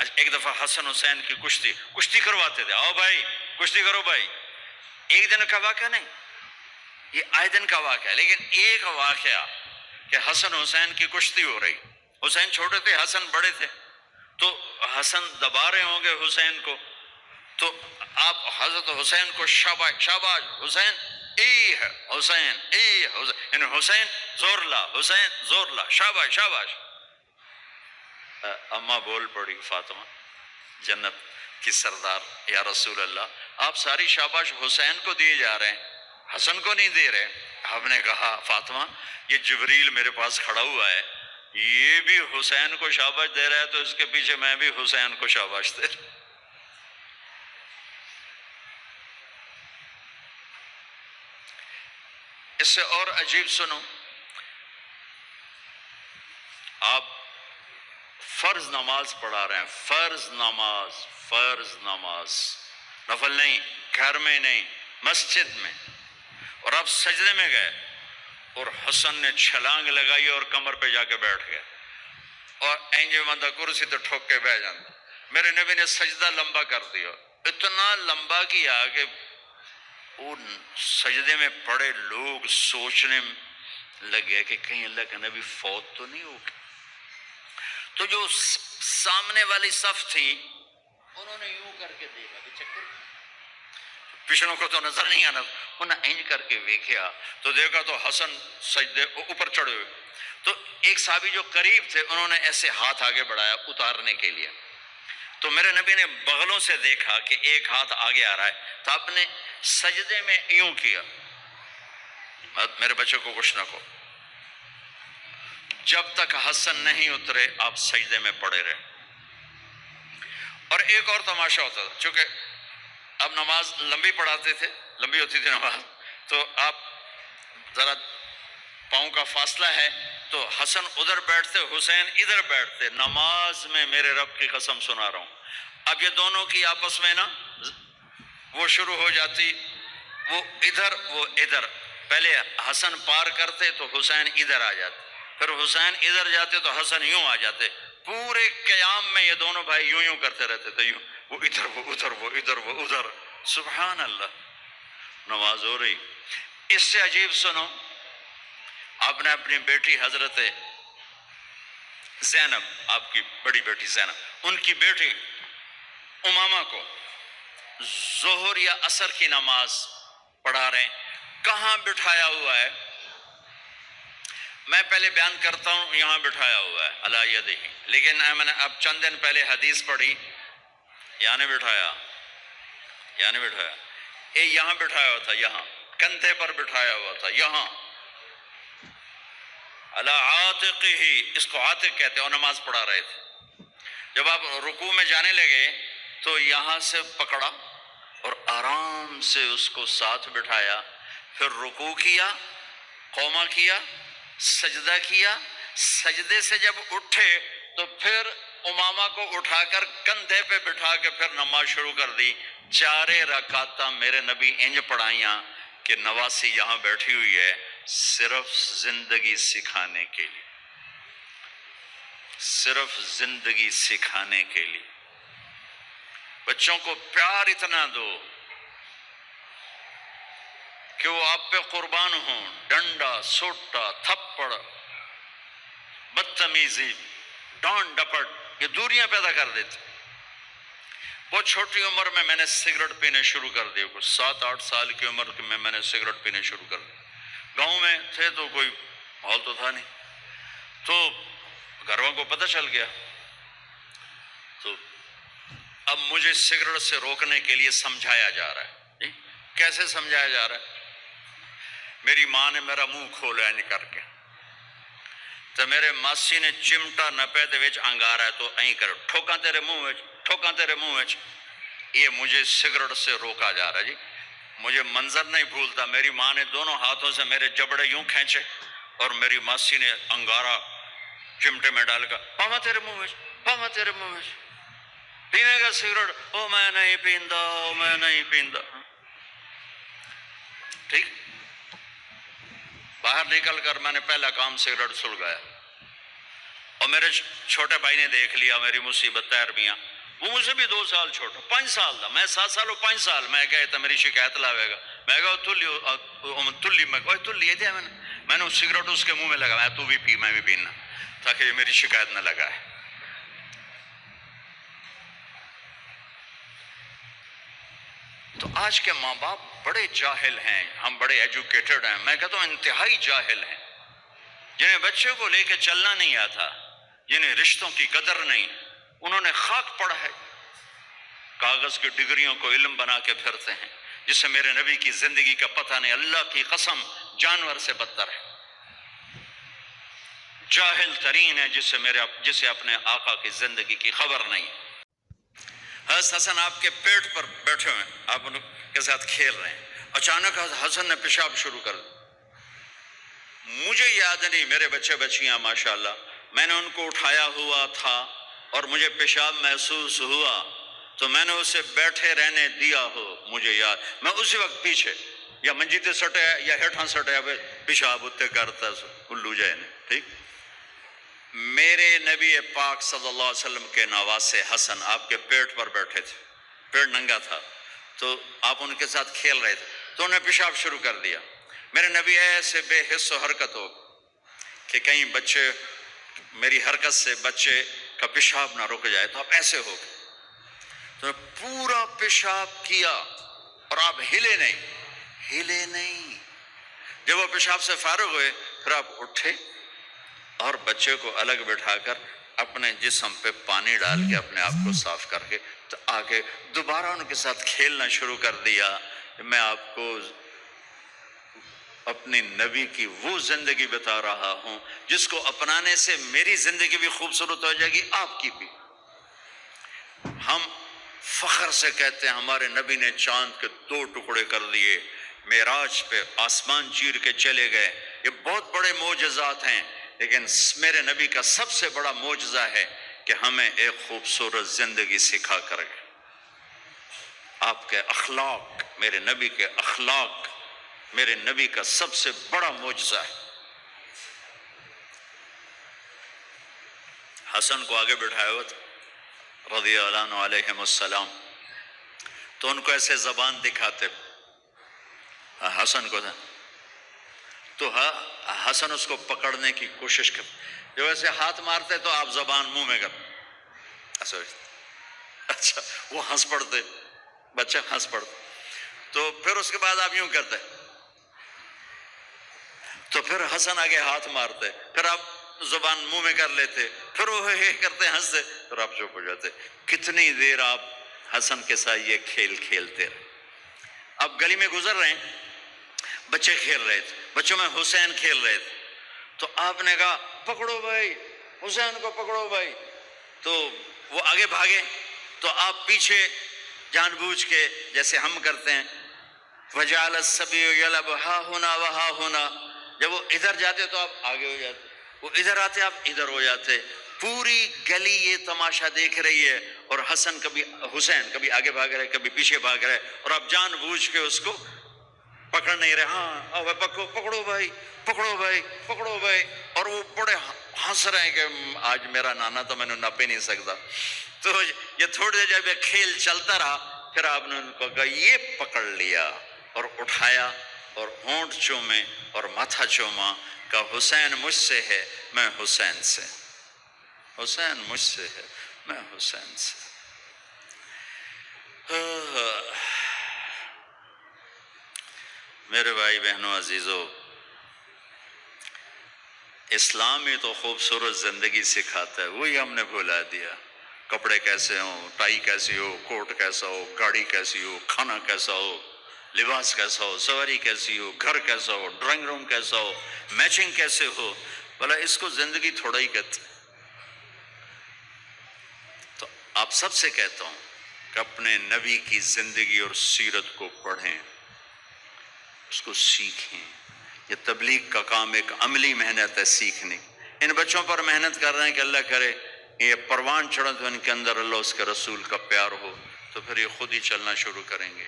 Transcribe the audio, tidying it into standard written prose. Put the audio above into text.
ایک دفعہ حسن حسین کی کشتی کرواتے تھے، آؤ بھائی کشتی کرو بھائی. ایک دن کا واقعہ نہیں، یہ آئے دن کا واقعہ ہے. لیکن ایک واقعہ کہ حسن حسین کی کشتی ہو رہی، حسین چھوٹے تھے، حسن بڑے تھے، تو حسن دبا رہے ہوں گے حسین کو، تو آپ حضرت حسین کو شاباش شاباش حسین ای ہے، حسین ای حسین، یعنی حسین زور لا، حسین زور لا، شاباش شاباش. اماں بول پڑی فاطمہ جنت کی سردار، یا رسول اللہ آپ ساری شاباش حسین کو دیے جا رہے ہیں، حسن کو نہیں دے رہے. آپ نے کہا فاطمہ یہ جبریل میرے پاس کھڑا ہوا ہے، یہ بھی حسین کو شاباش دے رہا ہے، تو اس کے پیچھے میں بھی حسین کو شاباش دے رہا ہوں. اس سے اور عجیب سنو، آپ فرض نماز پڑھا رہے ہیں، فرض نماز نفل نہیں، گھر میں نہیں مسجد میں، اور آپ سجدے میں گئے اور حسن نے چھلانگ لگائی اور کمر پہ جا کے بیٹھ گئے، اور اینجے بندہ کرسی تو ٹھوک کے بیٹھ جاتا. میرے نبی نے سجدہ لمبا کر دیا، اتنا لمبا کیا کہ ان سجدے میں پڑے لوگ سوچنے لگے کہ کہیں اللہ کا نبی فوت تو نہیں ہو گیا. تو جو سامنے والی صف تھی انہوں نے یوں کر کے دیکھا کہ چکر پچھلوں کو تو نظر نہیں آنا، انہوں نے اینج کر کے دیکھا تو دیکھا تو حسن سجدے اوپر چڑھے ہوئے. تو ایک صحابی جو قریب تھے انہوں نے ایسے ہاتھ آگے بڑھایا اتارنے کے لیے، تو میرے نبی نے بغلوں سے دیکھا کہ ایک ہاتھ آگے آ رہا ہے، تو آپ نے سجدے میں یوں کیا، میرے بچے کو کچھ نہ کہو. جب تک حسن نہیں اترے آپ سجدے میں پڑے رہے. اور ایک اور تماشا ہوتا تھا، چونکہ اب نماز لمبی پڑھاتے تھے، لمبی ہوتی تھی نماز، تو آپ ذرا پاؤں کا فاصلہ ہے تو حسن ادھر بیٹھتے حسین ادھر بیٹھتے. نماز میں میرے رب کی قسم سنا رہا ہوں، اب یہ دونوں کی آپس میں نا وہ شروع ہو جاتی، وہ ادھر وہ ادھر. پہلے حسن پار کرتے تو حسین ادھر آ جاتے، پھر حسین ادھر جاتے تو حسن یوں آ جاتے. پورے قیام میں یہ دونوں بھائی یوں یوں کرتے رہتے تھے، یوں وہ ادھر وہ ادھر وہ ادھر وہ ادھر. سبحان اللہ، نماز ہو رہی. اس سے عجیب سنو، آپ نے اپنی بیٹی حضرت زینب، آپ کی بڑی بیٹی زینب، ان کی بیٹی امامہ کو ظہر یا عصر کی نماز پڑھا رہے ہیں، کہاں بٹھایا ہوا ہے؟ میں پہلے بیان کرتا ہوں یہاں بٹھایا ہوا ہے علی یدہ، لیکن میں نے اب چند دن پہلے حدیث پڑھی، یہاں نہیں بٹھایا، یہاں نہیں بٹھایا، یہاں بٹھایا ہوا تھا، یہاں کندھے پر بٹھایا ہوا تھا، یہاں علی عاتقہ، اس کو عاتق کہتے ہیں، اور نماز پڑھا رہے تھے. جب آپ رکوع میں جانے لگے تو یہاں سے پکڑا اور آرام سے اس کو ساتھ بٹھایا، پھر رکوع کیا، قومہ کیا، سجدہ کیا، سجدے سے جب اٹھے تو پھر امامہ کو اٹھا کر کندھے پہ بٹھا کے پھر نماز شروع کر دی. 4 رکعتاں میرے نبی انج پڑھائیاں کہ نواسی یہاں بیٹھی ہوئی ہے صرف زندگی سکھانے کے لیے، صرف زندگی سکھانے کے لیے. بچوں کو پیار اتنا دو کہ وہ آپ پہ قربان ہوں. ڈنڈا، سوٹا، تھپڑ، بدتمیزی، ڈانٹ ڈپٹ، یہ دوریاں پیدا کر دیتے. بہت چھوٹی عمر میں نے سگریٹ پینے شروع کر دیے، کچھ 7-8 سال کی عمر میں نے سگریٹ پینے شروع کر دی. گاؤں میں تھے تو کوئی ماحول تو تھا نہیں، تو گھر والوں کو پتہ چل گیا. تو اب مجھے سگریٹ سے روکنے کے لیے سمجھایا جا رہا ہے. کیسے سمجھایا جا رہا ہے؟ میری ماں نے میرا منہ کھولا ہے کر کے، تو میرے ماسی نے چمٹا نپے دے وچ انگارا ہے تو این کرو، ٹھوکاں تیرے منہ وچ، ٹھوکاں تیرے منہ وچ. یہ مجھے سگریٹ سے روکا جا رہا ہے جی. مجھے منظر نہیں بھولتا، میری ماں نے دونوں ہاتھوں سے میرے جبڑے یوں کھینچے اور میری ماسی نے انگارا چمٹے میں ڈال کر، پاوا تیرے منہ وچ، پاوا تیرے منہ وچ، پینے گا سگریٹ؟ او میں نہیں پیندا، او میں نہیں پیندا. ٹھیک، باہر نکل کر میں نے پہلا کام سگریٹ سلگایا، اور میرے چھوٹے بھائی نے دیکھ لیا میری مصیبت تیر میاں، وہ مجھ سے بھی 2 سال چھوٹا، 5 سال تھا، میں 7 سال اور 5 سال. میں کہتا میری شکایت لاوے گا. میں کہا تلی میں کوئی تلی یہ دیا میں نے سگریٹ اس کے منہ میں لگا، تو بھی پی میں بھی پینا تاکہ یہ میری شکایت نہ لگائے. تو آج کے ماں باپ بڑے جاہل ہیں، ہم بڑے ایجوکیٹڈ ہیں، میں کہتا ہوں انتہائی جاہل ہیں، جنہیں بچے کو لے کے چلنا نہیں آتا، جنہیں رشتوں کی قدر نہیں. انہوں نے خاک پڑھا ہے، کاغذ کی ڈگریوں کو علم بنا کے پھرتے ہیں، جس سے میرے نبی کی زندگی کا پتہ نہیں. اللہ کی قسم جانور سے بدتر ہے، جاہل ترین ہے جسے اپنے آقا کی زندگی کی خبر نہیں. حضرت حسن آپ کے پیٹ پر بیٹھے ہوئے، آپ ان کے ساتھ کھیل رہے ہیں، اچانک حسن نے پیشاب شروع کر دیا. مجھے یاد نہیں، میرے بچے بچیاں ماشاءاللہ، میں نے ان کو اٹھایا ہوا تھا اور مجھے پیشاب محسوس ہوا تو میں نے اسے بیٹھے رہنے دیا ہو. مجھے یاد میں اسی وقت پیچھے یا منجی تے سٹے یا ہیٹھاں سٹے پیشاب اتنے کرتا الو جائے نے. ٹھیک، میرے نبی پاک صلی اللہ علیہ وسلم کے نواسے حسن آپ کے پیٹ پر بیٹھے تھے، پیٹ ننگا تھا، تو آپ ان کے ساتھ کھیل رہے تھے تو انہیں پیشاب شروع کر دیا. میرے نبی ایسے بے حس و حرکت ہو کہ کہیں بچے میری حرکت سے بچے کا پیشاب نہ رک جائے، تو آپ ایسے ہو گئے تو پورا پیشاب کیا اور آپ ہلے نہیں. جب وہ پیشاب سے فارغ ہوئے پھر آپ اٹھے اور بچے کو الگ بٹھا کر اپنے جسم پہ پانی ڈال کے اپنے آپ کو صاف کر کے تو آگے دوبارہ ان کے ساتھ کھیلنا شروع کر دیا. میں آپ کو اپنی نبی کی وہ زندگی بتا رہا ہوں جس کو اپنانے سے میری زندگی بھی خوبصورت ہو جائے گی، آپ کی بھی. ہم فخر سے کہتے ہیں ہمارے نبی نے چاند کے 2 ٹکڑے کر دیے، معراج پہ آسمان چیر کے چلے گئے. یہ بہت بڑے معجزات ہیں، لیکن میرے نبی کا سب سے بڑا معجزہ ہے کہ ہمیں ایک خوبصورت زندگی سکھا کر گئے. آپ کے اخلاق، میرے نبی کے اخلاق میرے نبی کا سب سے بڑا معجزہ ہے. حسن کو آگے بٹھایا ہوا تھا رضی اللہ عنہ علیہم السلام، تو ان کو ایسے زبان دکھاتے حسن کو تھا تو حسن اس کو پکڑنے کی کوشش کر، جو ایسے ہاتھ مارتے تو آپ زبان منہ میں کر اچھا وہ ہنس پڑتے، بچہ ہنس پڑتا، تو پھر اس کے بعد آپ یوں کرتے تو پھر حسن آگے ہاتھ مارتے، پھر آپ زبان منہ میں کر لیتے، پھر وہ کرتے ہنستے، پھر آپ چپ ہو جاتے. کتنی دیر آپ حسن کے ساتھ یہ کھیل کھیلتے رہے. آپ گلی میں گزر رہے ہیں، بچے کھیل رہے تھے، بچوں میں حسین کھیل رہے تھے، تو آپ نے کہا پکڑو بھائی حسین کو پکڑو بھائی، تو وہ آگے بھاگے تو آپ پیچھے جان بوجھ کے جیسے ہم کرتے ہیں وَجَعَلَ السَّبِيُّ يَلَعَبُ هَا هُنَا وَهَا هُنَا، جب وہ ادھر جاتے تو آپ آگے ہو جاتے، وہ ادھر آتے آپ ادھر ہو جاتے. پوری گلی یہ تماشا دیکھ رہی ہے اور حسن حسین کبھی آگے بھاگ رہے کبھی پیچھے بھاگ رہے، اور آپ جان بوجھ کے اس کو پکڑ نہیں رہے. ہاں پکڑو بھائی پکڑو بھائی پکڑو بھائی، اور وہ بڑے ہنس رہے ہیں کہ آج میرا نانا تو میں نے نپ ہی نہیں سکتا. تو یہ تھوڑی دیر جب کھیل چلتا رہا پھر آپ نے ان کو کہا یہ پکڑ لیا اور اٹھایا اور ہونٹ چومے اور ماتھا چوما، کہا حسین مجھ سے ہے میں حسین سے، حسین مجھ سے ہے میں حسین سے. میرے بھائی بہنوں عزیزو، اسلام ہی تو خوبصورت زندگی سکھاتا ہے، وہی ہم نے بھلا دیا. کپڑے کیسے ہوں، ٹائی کیسی ہو، کوٹ کیسا ہو، گاڑی کیسی ہو، کھانا کیسا ہو، لباس کیسا ہو، سواری کیسی ہو، گھر کیسا ہو، ڈرائنگ روم کیسا ہو، میچنگ کیسے ہو، بھلا اس کو زندگی تھوڑا ہی کہتے. تو آپ سب سے کہتا ہوں کہ اپنے نبی کی زندگی اور سیرت کو پڑھیں، اس کو سیکھیں. یہ تبلیغ کا کام ایک عملی محنت ہے سیکھنے. ان بچوں پر محنت کر رہے ہیں کہ اللہ کرے یہ پروان چڑھے تو ان کے اندر اللہ اس کے رسول کا پیار ہو، تو پھر یہ خود ہی چلنا شروع کریں گے.